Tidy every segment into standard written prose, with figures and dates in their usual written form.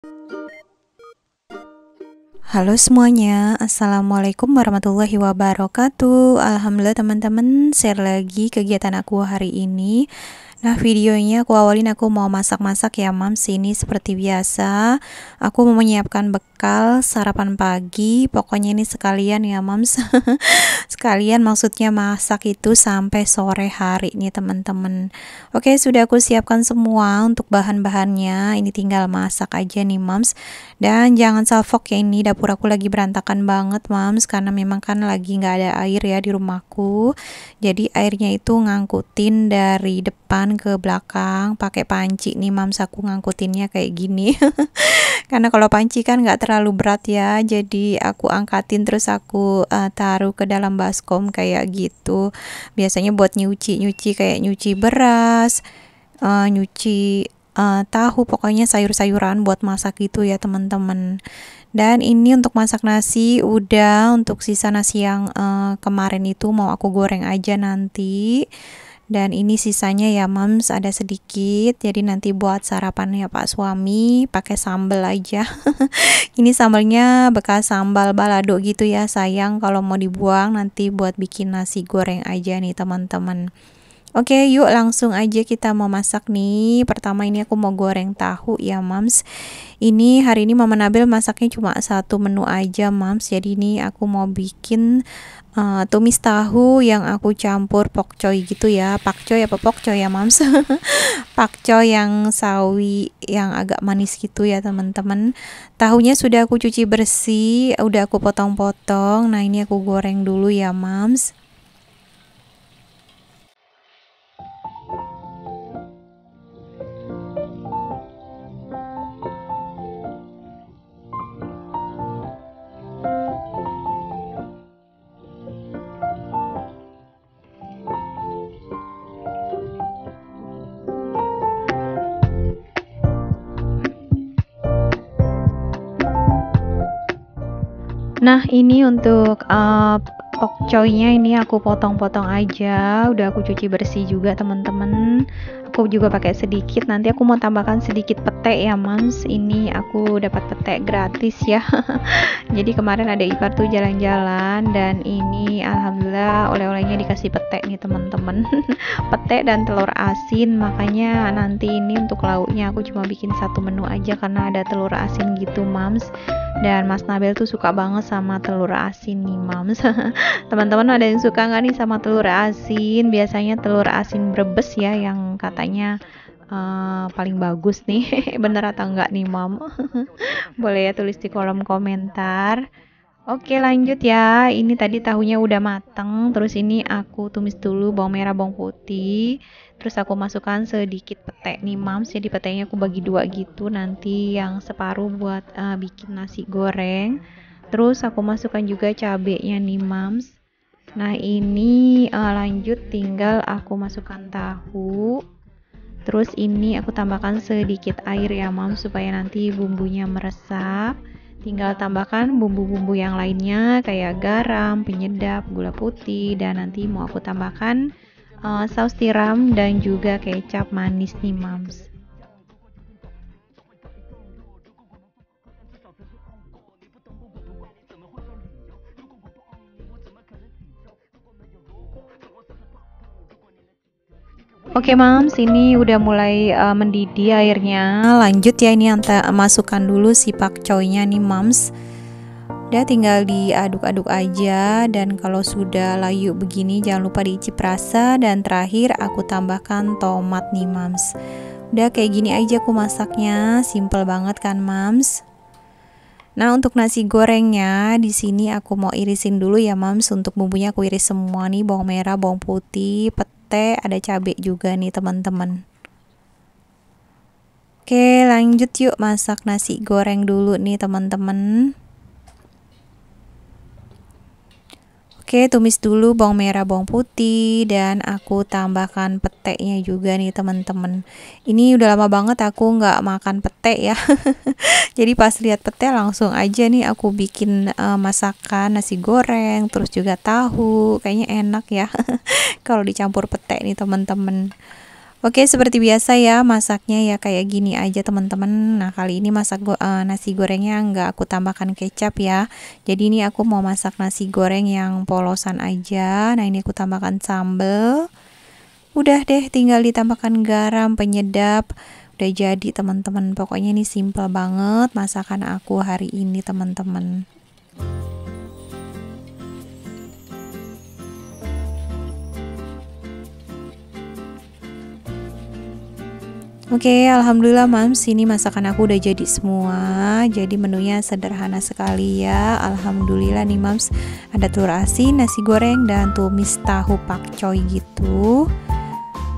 Halo semuanya, Assalamualaikum warahmatullahi wabarakatuh. Alhamdulillah teman-teman, share lagi kegiatan aku hari ini. Nah, videonya aku awalin aku mau masak-masak ya Mams. Ini seperti biasa aku mau menyiapkan bekal sarapan pagi. Pokoknya ini sekalian ya Mams. Sekalian maksudnya masak itu sampai sore hari nih teman-teman. Oke, sudah aku siapkan semua untuk bahan-bahannya. Ini tinggal masak aja nih Mams. Dan jangan salfok ya, ini dapur aku lagi berantakan banget Mams, karena memang kan lagi nggak ada air ya di rumahku. Jadi airnya itu ngangkutin dari depan ke belakang pakai panci nih Mams, aku ngangkutinnya kayak gini. Karena kalau panci kan nggak terlalu berat ya, jadi aku angkatin terus aku taruh ke dalam baskom kayak gitu. Biasanya buat nyuci kayak nyuci beras, nyuci tahu, pokoknya sayur-sayuran buat masak gitu ya teman-teman. Dan ini untuk masak nasi udah, untuk sisa nasi yang kemarin itu mau aku goreng aja nanti. Dan ini sisanya ya Mams, ada sedikit, jadi nanti buat sarapannya Pak suami pakai sambal aja. Ini sambalnya bekas sambal balado gitu ya, sayang kalau mau dibuang, nanti buat bikin nasi goreng aja nih teman-teman. Oke, yuk langsung aja kita mau masak nih. Pertama ini aku mau goreng tahu ya Mams. Ini hari ini Mama Nabil masaknya cuma satu menu aja Mams. Jadi ini aku mau bikin tumis tahu yang aku campur pokcoy gitu ya. Pakcoy apa pokcoy ya Mams? Pakcoy yang sawi yang agak manis gitu ya teman-teman. Tahunya sudah aku cuci bersih, udah aku potong-potong. Nah, ini aku goreng dulu ya Mams. Nah, ini untuk pokcoynya ini aku potong-potong aja. Udah aku cuci bersih juga teman-teman. Aku juga pakai sedikit. Nanti aku mau tambahkan sedikit pete ya Mams. Ini aku dapat pete gratis ya. Jadi kemarin ada Ipar tuh jalan-jalan, dan ini alhamdulillah oleh-olehnya dikasih pete nih teman-teman. Pete dan telur asin. Makanya nanti ini untuk lauknya aku cuma bikin satu menu aja karena ada telur asin gitu Mams. Dan Mas Nabil tuh suka banget sama telur asin nih Mams. Teman-teman ada yang suka nggak nih sama telur asin? Biasanya telur asin Brebes ya yang katanya paling bagus nih. Bener atau enggak nih Mam? Boleh ya tulis di kolom komentar. Oke, lanjut ya. Ini tadi tahunya udah mateng. Terus ini aku tumis dulu bawang merah, bawang putih. Terus aku masukkan sedikit pete nih Mams. Jadi petenya aku bagi dua gitu. Nanti yang separuh buat bikin nasi goreng. Terus aku masukkan juga cabenya nih Mams. Nah, ini lanjut tinggal aku masukkan tahu. Terus ini aku tambahkan sedikit air ya Mams supaya nanti bumbunya meresap. Tinggal tambahkan bumbu-bumbu yang lainnya kayak garam, penyedap, gula putih, dan nanti mau aku tambahkan saus tiram dan juga kecap manis nih Mams. Oke Mams, ini udah mulai mendidih airnya. Lanjut ya, ini masukkan dulu si pakcoynya nih Mams. Udah tinggal diaduk-aduk aja, dan kalau sudah layu begini jangan lupa diicip rasa, dan terakhir aku tambahkan tomat nih Mams. Udah kayak gini aja aku masaknya, simple banget kan Mams. Nah, untuk nasi gorengnya di sini aku mau irisin dulu ya Mams. Untuk bumbunya aku iris semua nih, bawang merah, bawang putih, pete, ada cabai juga nih teman-teman. Oke, lanjut yuk masak nasi goreng dulu nih teman-teman. Oke, tumis dulu bawang merah, bawang putih, dan aku tambahkan petenya juga nih teman-teman. Ini udah lama banget aku nggak makan pete ya. Jadi pas lihat pete langsung aja nih aku bikin masakan nasi goreng, terus juga tahu. Kayaknya enak ya kalau dicampur pete nih teman-teman. Oke, seperti biasa ya masaknya ya kayak gini aja teman-teman. Nah, kali ini masak nasi gorengnya nggak aku tambahkan kecap ya. Jadi ini aku mau masak nasi goreng yang polosan aja. Nah, ini aku tambahkan sambal. Udah deh, tinggal ditambahkan garam, penyedap. Udah jadi teman-teman. Pokoknya ini simple banget masakan aku hari ini teman-teman. Oke, alhamdulillah Mams, ini masakan aku udah jadi semua. Jadi menunya sederhana sekali ya. Alhamdulillah nih Mams, ada telur asin, nasi goreng, dan tumis tahu pakcoy gitu.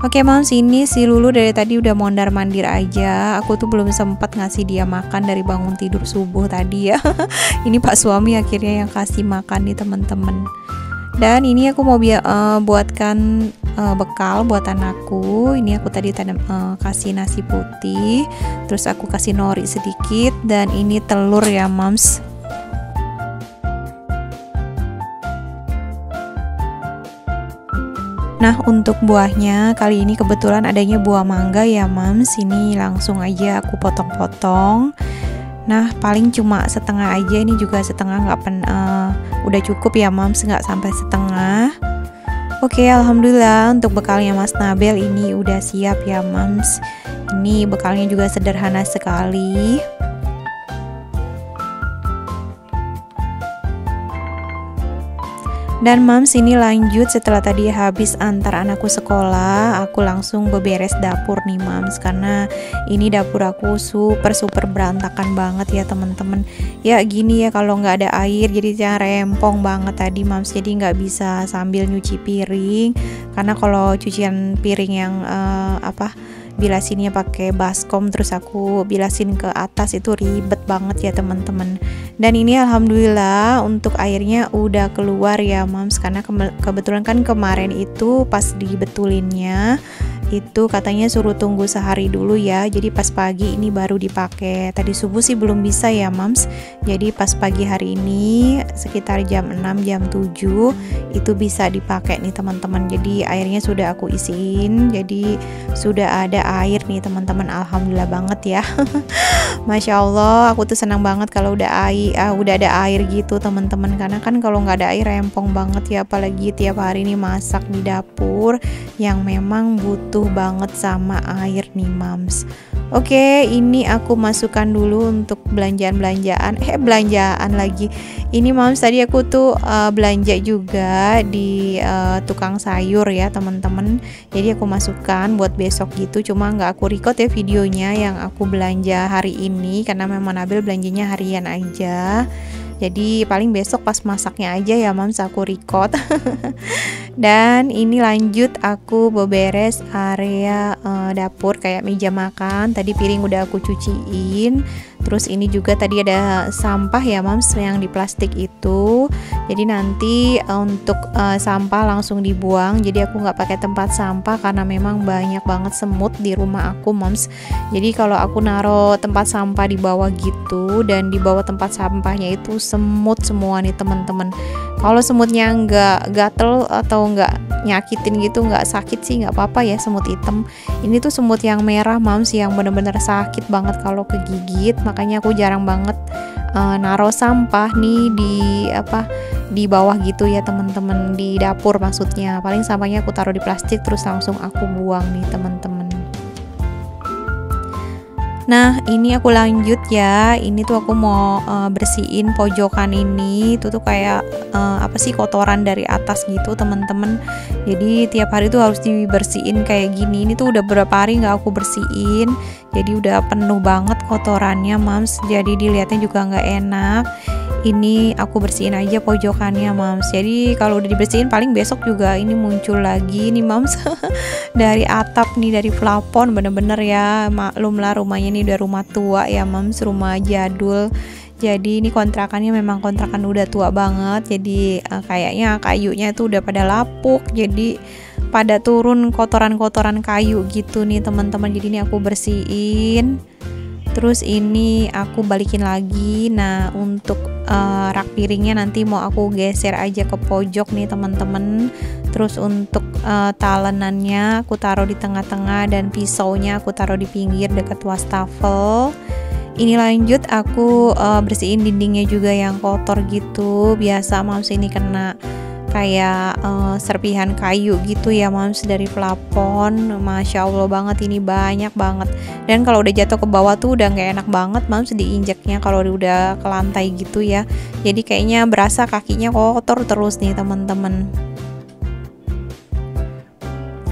Oke Mams, ini si Lulu dari tadi udah mondar-mandir aja. Aku tuh belum sempat ngasih dia makan dari bangun tidur subuh tadi ya. Ini Pak suami akhirnya yang kasih makan nih teman-teman. Dan ini aku mau buatkan bekal buat anakku. Ini aku tadi kasih nasi putih, terus aku kasih nori sedikit, dan ini telur ya Mams. Nah, untuk buahnya kali ini kebetulan adanya buah mangga ya Mams. Ini langsung aja aku potong-potong. Nah, paling cuma setengah aja, ini juga setengah udah cukup ya Mams, nggak sampai setengah. Oke, alhamdulillah untuk bekalnya Mas Nabel ini udah siap ya Mams. Ini bekalnya juga sederhana sekali. Dan Mams, ini lanjut setelah tadi habis antar anakku sekolah, aku langsung beberes dapur nih Mams, karena ini dapur aku super berantakan banget ya teman-teman. Ya gini ya, kalau nggak ada air jadi rempong banget tadi Mams, jadi nggak bisa sambil nyuci piring, karena kalau cucian piring yang bilasinnya pakai baskom terus aku bilasin ke atas itu ribet banget ya teman-teman. Dan ini alhamdulillah untuk airnya udah keluar ya Mams, karena kebetulan kan kemarin itu pas dibetulinnya itu katanya suruh tunggu sehari dulu ya, jadi pas pagi ini baru dipakai. Tadi subuh sih belum bisa ya Mams, jadi pas pagi hari ini sekitar jam 6 jam 7 itu bisa dipakai nih teman-teman. Jadi airnya sudah aku isiin, jadi sudah ada air nih teman-teman, alhamdulillah banget ya. Masya Allah, aku tuh senang banget kalau udah ada air gitu teman-teman, karena kan kalau nggak ada air rempong banget ya, apalagi tiap hari nih masak di dapur yang memang butuh banget sama air nih Mams. Oke, ini aku masukkan dulu untuk belanjaan lagi. Ini Mams, tadi aku tuh belanja juga di tukang sayur ya teman-teman. Jadi aku masukkan buat besok gitu, cuma nggak aku record ya videonya yang aku belanja hari ini, karena memang Nabil belanjanya harian aja. Jadi paling besok pas masaknya aja ya Mams aku record. Dan ini lanjut aku beberes area dapur kayak meja makan. Tadi piring udah aku cuciin. Terus ini juga tadi ada sampah ya Mams yang di plastik itu. Jadi nanti untuk sampah langsung dibuang. Jadi aku nggak pakai tempat sampah karena memang banyak banget semut di rumah aku Mams. Jadi kalau aku naruh tempat sampah di bawah gitu, dan di bawah tempat sampahnya itu semut semua nih teman-teman. Kalau semutnya nggak gatel atau nggak nyakitin gitu, nggak sakit sih nggak apa-apa ya semut hitam. Ini tuh semut yang merah Mams, yang bener-bener sakit banget kalau kegigit. Makanya aku jarang banget naruh sampah nih di bawah gitu ya teman-teman, di dapur maksudnya. Paling sampahnya aku taruh di plastik terus langsung aku buang nih teman-teman. Nah, ini aku lanjut ya. Ini tuh aku mau bersihin pojokan ini. Itu tuh kayak kotoran dari atas gitu teman-teman. Jadi tiap hari tuh harus dibersihin kayak gini. Ini tuh udah berapa hari nggak aku bersihin. Jadi udah penuh banget kotorannya Mams. Jadi dilihatnya juga nggak enak. Ini aku bersihin aja pojokannya Mams. Jadi kalau udah dibersihin paling besok juga ini muncul lagi nih Mams. Dari atap nih, dari plafon, bener-bener ya, maklum lah rumahnya ini udah rumah tua ya Mams, rumah jadul. Jadi ini kontrakannya memang kontrakan udah tua banget. Jadi kayaknya kayunya itu udah pada lapuk. Jadi pada turun kotoran-kotoran kayu gitu nih teman-teman. Jadi ini aku bersihin. Terus ini aku balikin lagi. Nah, untuk rak piringnya nanti mau aku geser aja ke pojok nih teman-teman. Terus untuk talenannya aku taruh di tengah-tengah dan pisaunya aku taruh di pinggir dekat wastafel. Ini lanjut aku bersihin dindingnya juga yang kotor gitu. Biasa Moms ini kena kayak serpihan kayu gitu ya Moms dari plafon. Masya Allah banget, ini banyak banget. Dan kalau udah jatuh ke bawah tuh udah nggak enak banget Moms diinjaknya kalau udah ke lantai gitu ya. Jadi kayaknya berasa kakinya kotor terus nih teman-teman.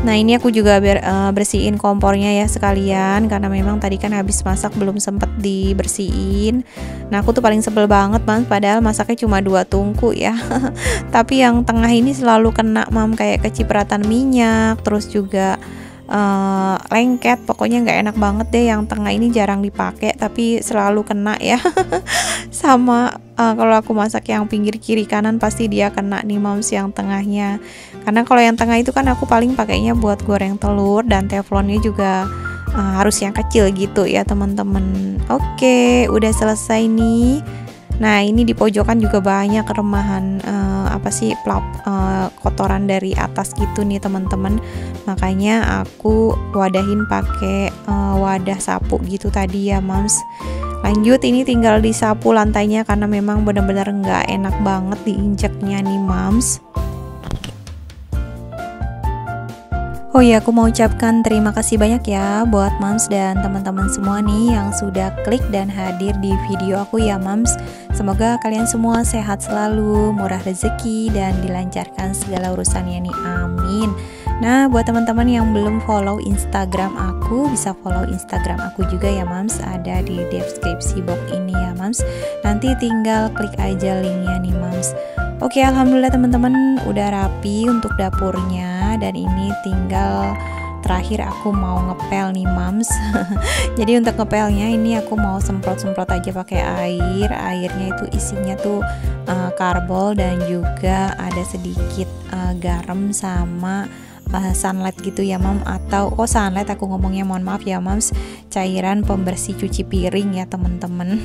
Nah ini aku juga bersihin kompornya ya sekalian, karena memang tadi kan habis masak belum sempet dibersihin. Nah aku tuh paling sebel banget Mam, padahal masaknya cuma 2 tungku ya. Tapi yang tengah ini selalu kena Mam, kayak kecipratan minyak, terus juga lengket. Pokoknya nggak enak banget deh. Yang tengah ini jarang dipakai tapi selalu kena ya. Sama kalau aku masak yang pinggir kiri kanan pasti dia kena nih Moms yang tengahnya. Karena kalau yang tengah itu kan aku paling pakainya buat goreng telur, dan teflonnya juga harus yang kecil gitu ya teman-teman. Oke, udah selesai nih. Nah ini di pojokan juga banyak remahan kotoran dari atas gitu nih teman-teman. Makanya aku wadahin pakai wadah sapu gitu tadi ya Moms. Lanjut, ini tinggal disapu lantainya karena memang benar-benar nggak enak banget diinjaknya nih Moms. Oh ya, aku mau ucapkan terima kasih banyak ya buat Moms dan teman-teman semua nih yang sudah klik dan hadir di video aku ya Moms. Semoga kalian semua sehat selalu, murah rezeki, dan dilancarkan segala urusannya nih, amin. Nah buat teman-teman yang belum follow Instagram aku, bisa follow Instagram aku juga ya Moms, ada di deskripsi box ini ya Moms. Nanti tinggal klik aja linknya nih Moms. Oke, alhamdulillah teman-teman udah rapi untuk dapurnya, dan ini tinggal terakhir aku mau ngepel nih Moms. Jadi untuk ngepelnya ini aku mau semprot-semprot aja pakai air. Airnya itu isinya tuh karbol dan juga ada sedikit garam sama sunlight gitu ya Mom, atau sunlight aku ngomongnya, mohon maaf ya Moms, cairan pembersih cuci piring ya teman-teman.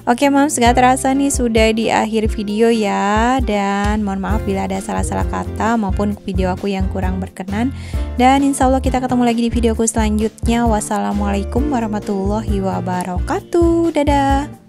Oke Moms, gak terasa nih sudah di akhir video ya, dan mohon maaf bila ada salah-salah kata maupun video aku yang kurang berkenan, dan insya Allah kita ketemu lagi di videoku selanjutnya. Wassalamualaikum warahmatullahi wabarakatuh. Dadah.